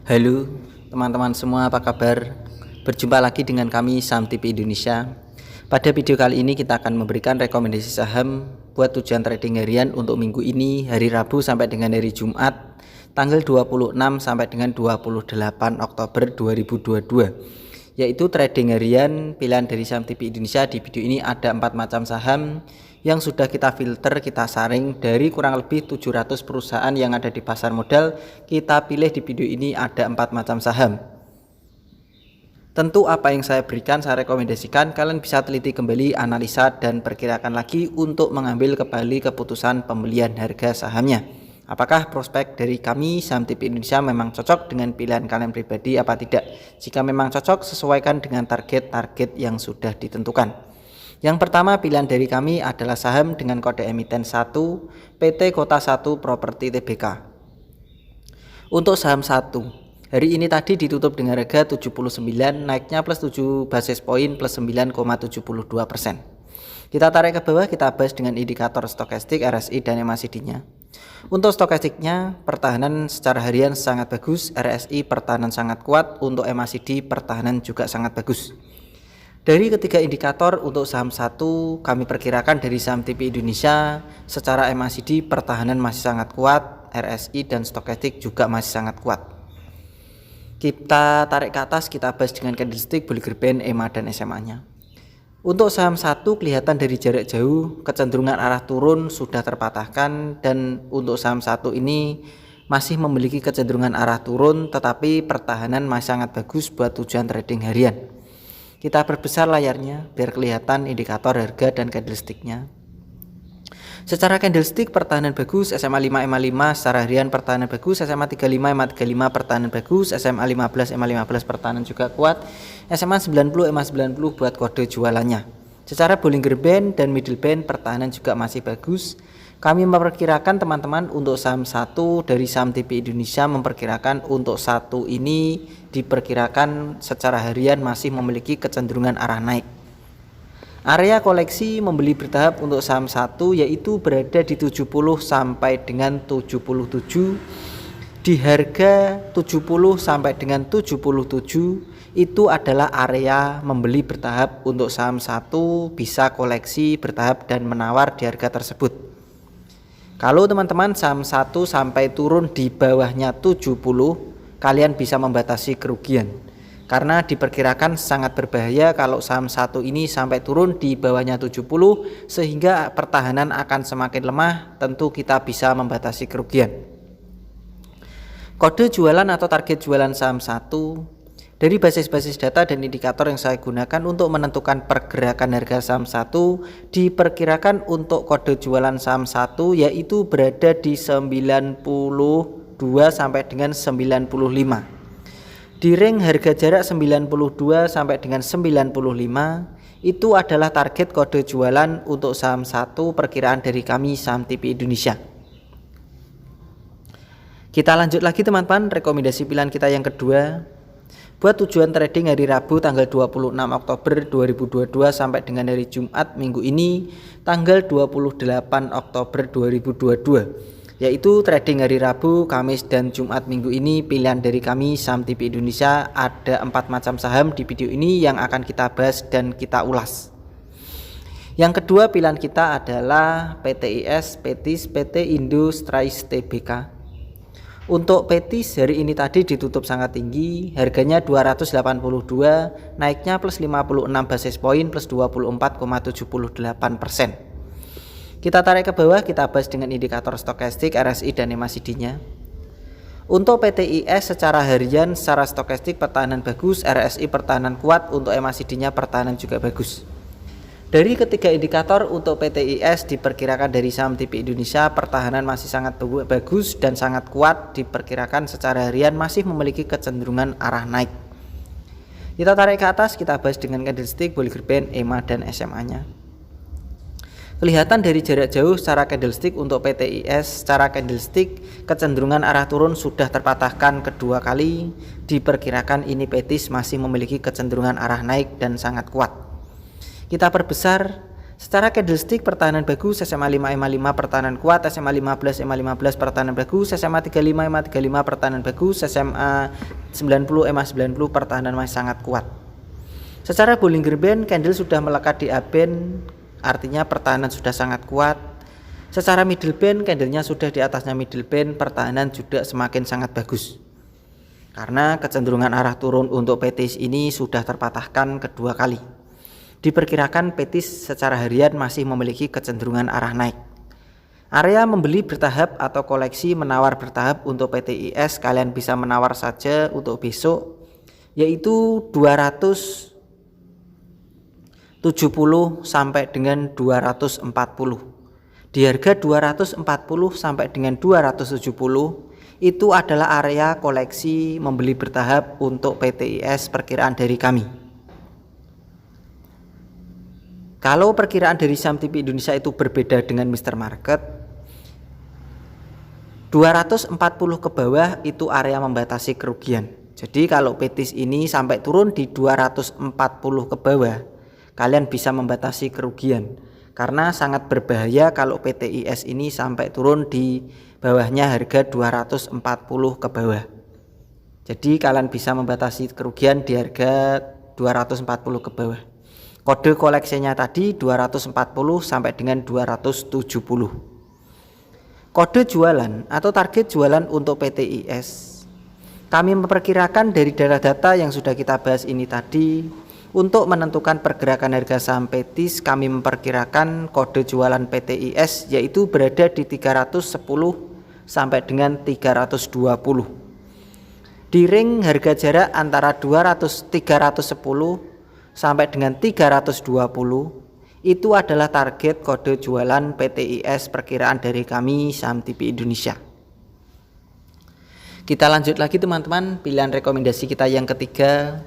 Halo teman-teman semua, apa kabar? Berjumpa lagi dengan kami Saham TV Indonesia. Pada video kali ini kita akan memberikan rekomendasi saham buat tujuan trading harian untuk minggu ini, hari Rabu sampai dengan hari Jumat, tanggal 26 sampai dengan 28 Oktober 2022. Yaitu trading harian pilihan dari Saham TV Indonesia. Di video ini ada 4 macam saham yang sudah kita filter, kita saring dari kurang lebih 700 perusahaan yang ada di pasar modal. Kita pilih di video ini ada 4 macam saham. Tentu apa yang saya berikan, saya rekomendasikan kalian bisa teliti kembali, analisa dan perkirakan lagi untuk mengambil kembali keputusan pembelian harga sahamnya. Apakah prospek dari kami Saham TV Indonesia memang cocok dengan pilihan kalian pribadi apa tidak? Jika memang cocok, sesuaikan dengan target-target yang sudah ditentukan. Yang pertama pilihan dari kami adalah saham dengan kode emiten 1 PT Kota 1 Properti Tbk. Untuk saham 1, hari ini tadi ditutup dengan harga 79, naiknya plus 7 basis poin plus 9,72%. Kita tarik ke bawah, kita bahas dengan indikator stokastik, RSI dan MACD-nya. Untuk stokastiknya, pertahanan secara harian sangat bagus, RSI pertahanan sangat kuat, untuk MACD pertahanan juga sangat bagus. Dari ketiga indikator untuk saham 1 kami perkirakan dari Saham TV Indonesia secara MACD pertahanan masih sangat kuat, RSI dan stokastik juga masih sangat kuat. Kita tarik ke atas, kita bahas dengan candlestick, Bollinger Band, EMA dan SMA-nya. Untuk saham 1 kelihatan dari jarak jauh kecenderungan arah turun sudah terpatahkan, dan untuk saham 1 ini masih memiliki kecenderungan arah turun tetapi pertahanan masih sangat bagus buat tujuan trading harian. Kita perbesar layarnya biar kelihatan indikator harga dan candlesticknya. Secara candlestick pertahanan bagus, SMA 5 MA5 secara harian pertahanan bagus, SMA 35 MA35 pertahanan bagus, SMA 15 MA15 pertahanan juga kuat, SMA 90 MA90 buat kode jualannya. Secara Bollinger Band dan middle band pertahanan juga masih bagus. Kami memperkirakan teman-teman untuk saham 1 dari Saham TV Indonesia memperkirakan untuk 1 ini diperkirakan secara harian masih memiliki kecenderungan arah naik. Area koleksi membeli bertahap untuk saham 1 yaitu berada di 70 sampai dengan 77. Di harga 70 sampai dengan 77 itu adalah area membeli bertahap untuk saham 1, bisa koleksi bertahap dan menawar di harga tersebut. Kalau teman-teman saham 1 sampai turun di bawahnya 70, kalian bisa membatasi kerugian. Karena diperkirakan sangat berbahaya kalau saham 1 ini sampai turun di bawahnya 70 sehingga pertahanan akan semakin lemah, tentu kita bisa membatasi kerugian. Kode jualan atau target jualan saham 1 dari basis-basis data dan indikator yang saya gunakan untuk menentukan pergerakan harga saham 1, diperkirakan untuk kode jualan saham 1 yaitu berada di 92 sampai dengan 95. Di ring harga jarak 92 sampai dengan 95 itu adalah target kode jualan untuk saham 1 perkiraan dari kami Saham TV Indonesia. Kita lanjut lagi teman-teman, rekomendasi pilihan kita yang kedua. Buat tujuan trading hari Rabu tanggal 26 Oktober 2022 sampai dengan hari Jumat minggu ini tanggal 28 Oktober 2022, yaitu trading hari Rabu, Kamis dan Jumat minggu ini pilihan dari kami Saham TV Indonesia ada 4 macam saham di video ini yang akan kita bahas dan kita ulas. Yang kedua pilihan kita adalah PTIS, Petis, PT Indo Strais Tbk. Untuk Petis hari ini tadi ditutup sangat tinggi, harganya 282, naiknya plus 56 basis poin plus 24,78%. Kita tarik ke bawah, kita bahas dengan indikator stokastik, RSI dan MACD-nya. Untuk PTIS secara harian secara stokastik pertahanan bagus, RSI pertahanan kuat, untuk MACD-nya pertahanan juga bagus. Dari ketiga indikator untuk PTIS diperkirakan dari Saham TV Indonesia pertahanan masih sangat bagus dan sangat kuat, diperkirakan secara harian masih memiliki kecenderungan arah naik. Kita tarik ke atas, kita bahas dengan candlestick, Bollinger Band, EMA dan SMA-nya. Kelihatan dari jarak jauh secara candlestick untuk PTIS secara candlestick kecenderungan arah turun sudah terpatahkan kedua kali, diperkirakan ini Petis masih memiliki kecenderungan arah naik dan sangat kuat. Kita perbesar Secara candlestick pertahanan bagus, SMA 5 EMA 5 pertahanan kuat, SMA 15 EMA 15 pertahanan bagus, SMA 35 EMA 35 pertahanan bagus, SMA 90 EMA 90 pertahanan masih sangat kuat. Secara Bollinger Band candle sudah melekat di upband, artinya pertahanan sudah sangat kuat. Secara middle band candlenya sudah di atasnya middle band, pertahanan juga semakin sangat bagus. Karena kecenderungan arah turun untuk PTIS ini sudah terpatahkan kedua kali. Diperkirakan PTIS secara harian masih memiliki kecenderungan arah naik. Area membeli bertahap atau koleksi menawar bertahap untuk PTIS kalian bisa menawar saja untuk besok, yaitu 270 sampai dengan 240. Di harga 240 sampai dengan 270 itu adalah area koleksi membeli bertahap untuk PTIS perkiraan dari kami. Kalau perkiraan dari saham TV Indonesia itu berbeda dengan Mr. Market, 240 ke bawah itu area membatasi kerugian. Jadi kalau PTIS ini sampai turun di 240 ke bawah, kalian bisa membatasi kerugian. Karena sangat berbahaya kalau PTIS ini sampai turun di bawahnya harga 240 ke bawah. Jadi kalian bisa membatasi kerugian di harga 240 ke bawah. Kode koleksinya tadi 240 sampai dengan 270. Kode jualan atau target jualan untuk PTIS. Kami memperkirakan dari data yang sudah kita bahas ini tadi, untuk menentukan pergerakan harga saham PTIS, kami memperkirakan kode jualan PTIS yaitu berada di 310 sampai dengan 320. Di ring harga jarak antara 310 sampai dengan 320 itu adalah target kode jualan PTIS perkiraan dari kami saham TV Indonesia. Kita lanjut lagi teman-teman, pilihan rekomendasi kita yang ketiga.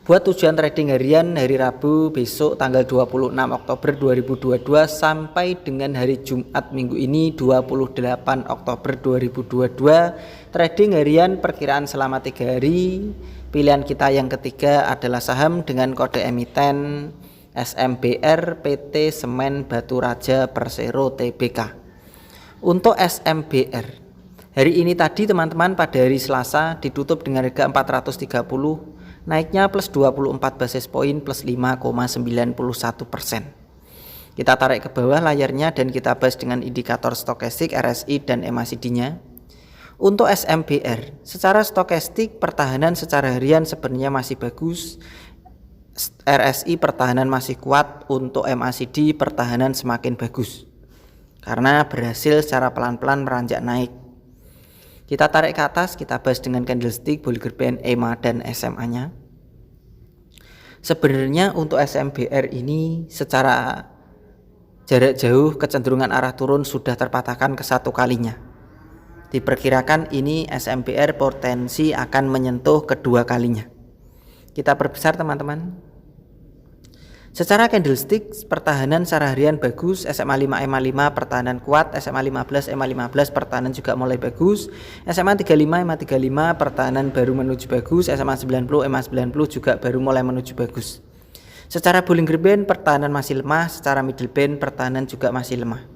Buat tujuan trading harian hari Rabu besok tanggal 26 Oktober 2022 sampai dengan hari Jumat minggu ini 28 Oktober 2022, trading harian perkiraan selama 3 hari. Pilihan kita yang ketiga adalah saham dengan kode emiten SMBR PT Semen Batu Raja Persero Tbk. Untuk SMBR hari ini tadi teman-teman pada hari Selasa ditutup dengan harga 430, naiknya plus 24 basis poin plus 5,91%. Kita tarik ke bawah layarnya dan kita bahas dengan indikator stokastik RSI dan MACD-nya. Untuk SMBR, secara stokastik pertahanan secara harian sebenarnya masih bagus. RSI pertahanan masih kuat, untuk MACD pertahanan semakin bagus. Karena berhasil secara pelan-pelan meranjak naik. Kita tarik ke atas, kita bahas dengan candlestick, Bollinger Band, EMA dan SMA-nya. Sebenarnya untuk SMBR ini secara jarak jauh kecenderungan arah turun sudah terpatahkan ke satu kalinya. Diperkirakan ini SMBR potensi akan menyentuh kedua kalinya. Kita perbesar teman-teman. Secara candlestick pertahanan secara harian bagus, SMA 5 EMA 5 pertahanan kuat, SMA 15 EMA 15 pertahanan juga mulai bagus, SMA 35 EMA 35 pertahanan baru menuju bagus, SMA 90 EMA 90 juga baru mulai menuju bagus. Secara Bollinger Band pertahanan masih lemah, secara middle band pertahanan juga masih lemah.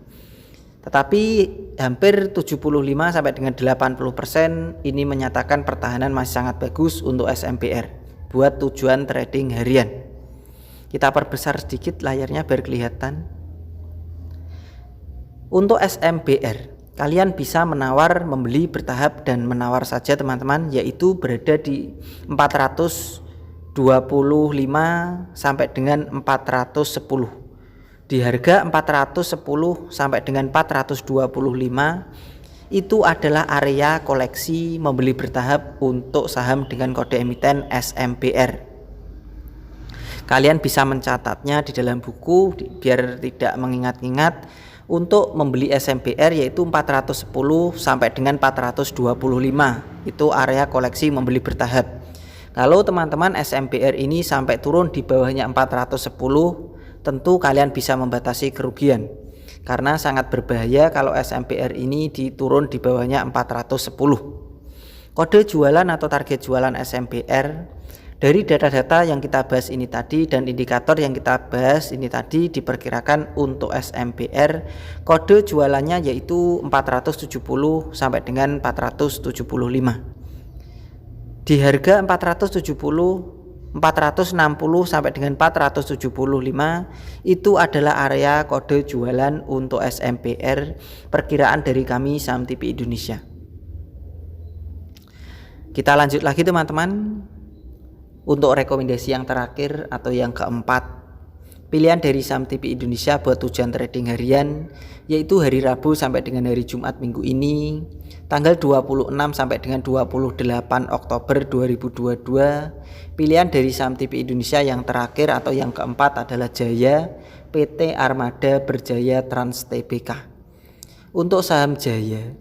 Tetapi hampir 75 sampai dengan 80% ini menyatakan pertahanan masih sangat bagus untuk SMBR buat tujuan trading harian. Kita perbesar sedikit layarnya biar kelihatan. Untuk SMBR, kalian bisa menawar, membeli bertahap dan menawar saja teman-teman, yaitu berada di 425 sampai dengan 410. Di harga 410 sampai dengan 425 itu adalah area koleksi membeli bertahap untuk saham dengan kode emiten SMBR. Kalian bisa mencatatnya di dalam buku biar tidak mengingat-ingat. Untuk membeli SMBR yaitu 410 sampai dengan 425 itu area koleksi membeli bertahap. Kalau teman-teman SMBR ini sampai turun di bawahnya 410, tentu kalian bisa membatasi kerugian. Karena sangat berbahaya kalau SMBR ini diturun di bawahnya 410. Kode jualan atau target jualan SMBR Dari data-data yang kita bahas ini tadi dan indikator yang kita bahas ini tadi, diperkirakan untuk SMPR kode jualannya yaitu 470 sampai dengan 475. Di harga 460 sampai dengan 475 itu adalah area kode jualan untuk SMPR perkiraan dari kami Saham TPI Indonesia. Kita lanjut lagi teman-teman. Untuk rekomendasi yang terakhir atau yang keempat, pilihan dari Saham TPI Indonesia buat tujuan trading harian yaitu hari Rabu sampai dengan hari Jumat minggu ini, tanggal 26 sampai dengan 28 Oktober 2022. Pilihan dari Saham TPI Indonesia yang terakhir atau yang keempat adalah Jaya PT Armada Berjaya Trans Tbk. Untuk saham Jaya,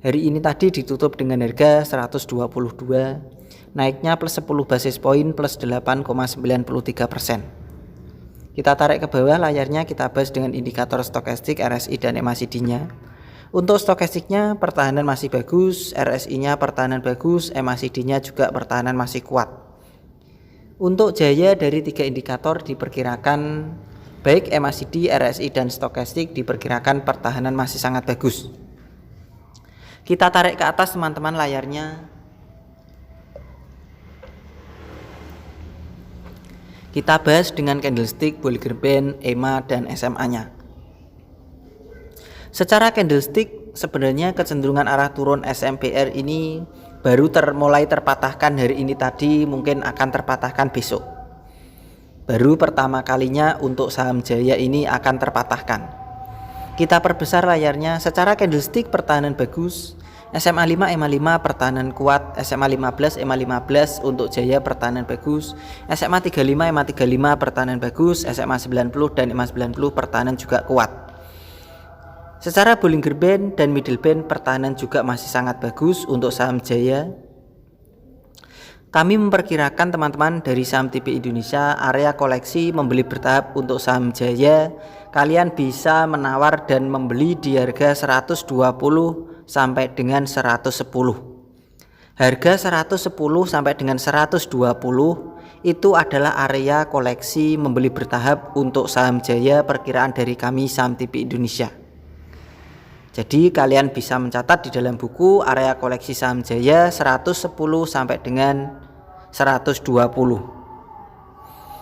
hari ini tadi ditutup dengan harga 122, naiknya plus 10 basis poin plus 8,93%. Kita tarik ke bawah layarnya, kita bahas dengan indikator stokastik, RSI dan MACD-nya. Untuk stokastiknya pertahanan masih bagus, RSI-nya pertahanan bagus, MACD-nya juga pertahanan masih kuat. Untuk Jaya dari 3 indikator diperkirakan baik MACD, RSI dan stokastik diperkirakan pertahanan masih sangat bagus. Kita tarik ke atas teman-teman layarnya. Kita bahas dengan candlestick, Bollinger Band, EMA dan SMA-nya. Secara candlestick sebenarnya kecenderungan arah turun SMPR ini baru mulai terpatahkan hari ini tadi, mungkin akan terpatahkan besok. Baru pertama kalinya untuk saham Jaya ini akan terpatahkan. Kita perbesar layarnya. Secara candlestick pertahanan bagus, SMA 5, EMA 5 pertahanan kuat, SMA 15, EMA 15 untuk Jaya pertahanan bagus, SMA 35, EMA 35 pertahanan bagus, SMA 90 dan EMA 90 pertahanan juga kuat. Secara Bollinger Band dan Middle Band pertahanan juga masih sangat bagus untuk saham Jaya. Kami memperkirakan teman-teman dari Saham TPI Indonesia area koleksi membeli bertahap untuk saham Jaya. Kalian bisa menawar dan membeli di harga 120 sampai dengan 110. Harga 110 sampai dengan 120 itu adalah area koleksi membeli bertahap untuk saham Jaya perkiraan dari kami Saham TPI Indonesia. Jadi kalian bisa mencatat di dalam buku area koleksi saham Jaya 110 sampai dengan 120.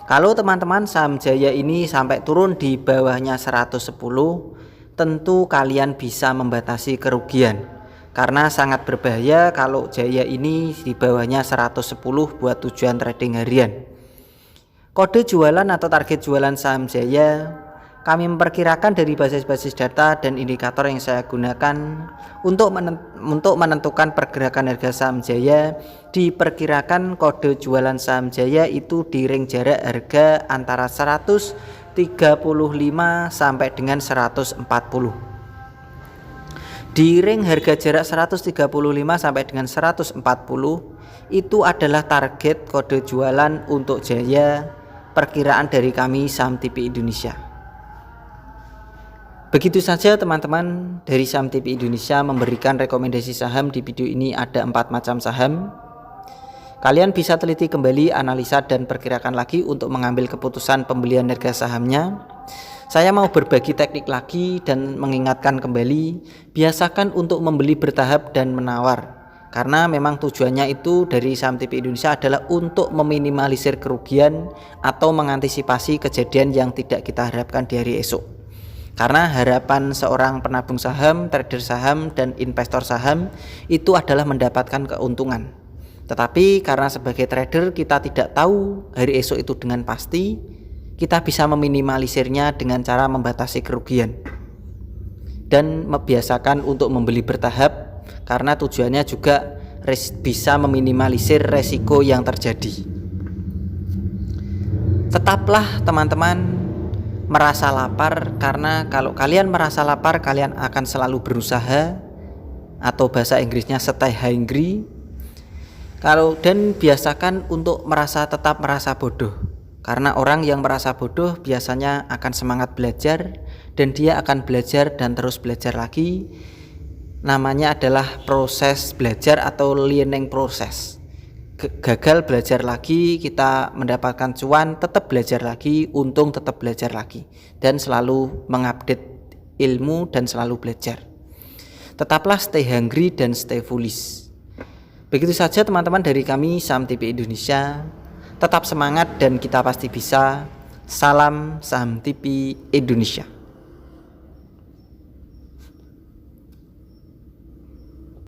Kalau teman-teman saham Jaya ini sampai turun di bawahnya 110, tentu kalian bisa membatasi kerugian. Karena sangat berbahaya kalau Jaya ini di bawahnya 110 buat tujuan trading harian. Kode jualan atau target jualan saham Jaya kami memperkirakan dari basis-basis data dan indikator yang saya gunakan untuk menentukan pergerakan harga saham Jaya. Diperkirakan kode jualan saham Jaya itu di ring jarak harga antara 135 sampai dengan 140. Di ring harga jarak 135 sampai dengan 140 itu adalah target kode jualan untuk Jaya perkiraan dari kami Saham TPI Indonesia. Begitu saja teman-teman, dari Saham TPI Indonesia memberikan rekomendasi saham. Di video ini ada 4 macam saham. Kalian bisa teliti kembali, analisa dan perkirakan lagi untuk mengambil keputusan pembelian harga sahamnya. Saya mau berbagi teknik lagi dan mengingatkan kembali, biasakan untuk membeli bertahap dan menawar. Karena memang tujuannya itu dari Saham TPI Indonesia adalah untuk meminimalisir kerugian atau mengantisipasi kejadian yang tidak kita harapkan di hari esok. Karena harapan seorang penabung saham, trader saham, dan investor saham itu adalah mendapatkan keuntungan. Tetapi karena sebagai trader kita tidak tahu hari esok itu dengan pasti, kita bisa meminimalisirnya dengan cara membatasi kerugian. Dan membiasakan untuk membeli bertahap karena tujuannya juga bisa meminimalisir resiko yang terjadi. Tetaplah teman-teman merasa lapar, karena kalau kalian merasa lapar kalian akan selalu berusaha, atau bahasa Inggrisnya stay hungry. Dan biasakan untuk tetap merasa bodoh, karena orang yang merasa bodoh biasanya akan semangat belajar dan dia akan belajar dan terus belajar lagi. Namanya adalah proses belajar atau learning process. gagal belajar lagi, kita mendapatkan cuan, tetap belajar lagi, untung tetap belajar lagi, dan selalu mengupdate ilmu dan selalu belajar. Tetaplah stay hungry dan stay foolish. Begitu saja teman-teman dari kami Saham TP Indonesia. Tetap semangat dan kita pasti bisa. Salam Saham TP Indonesia.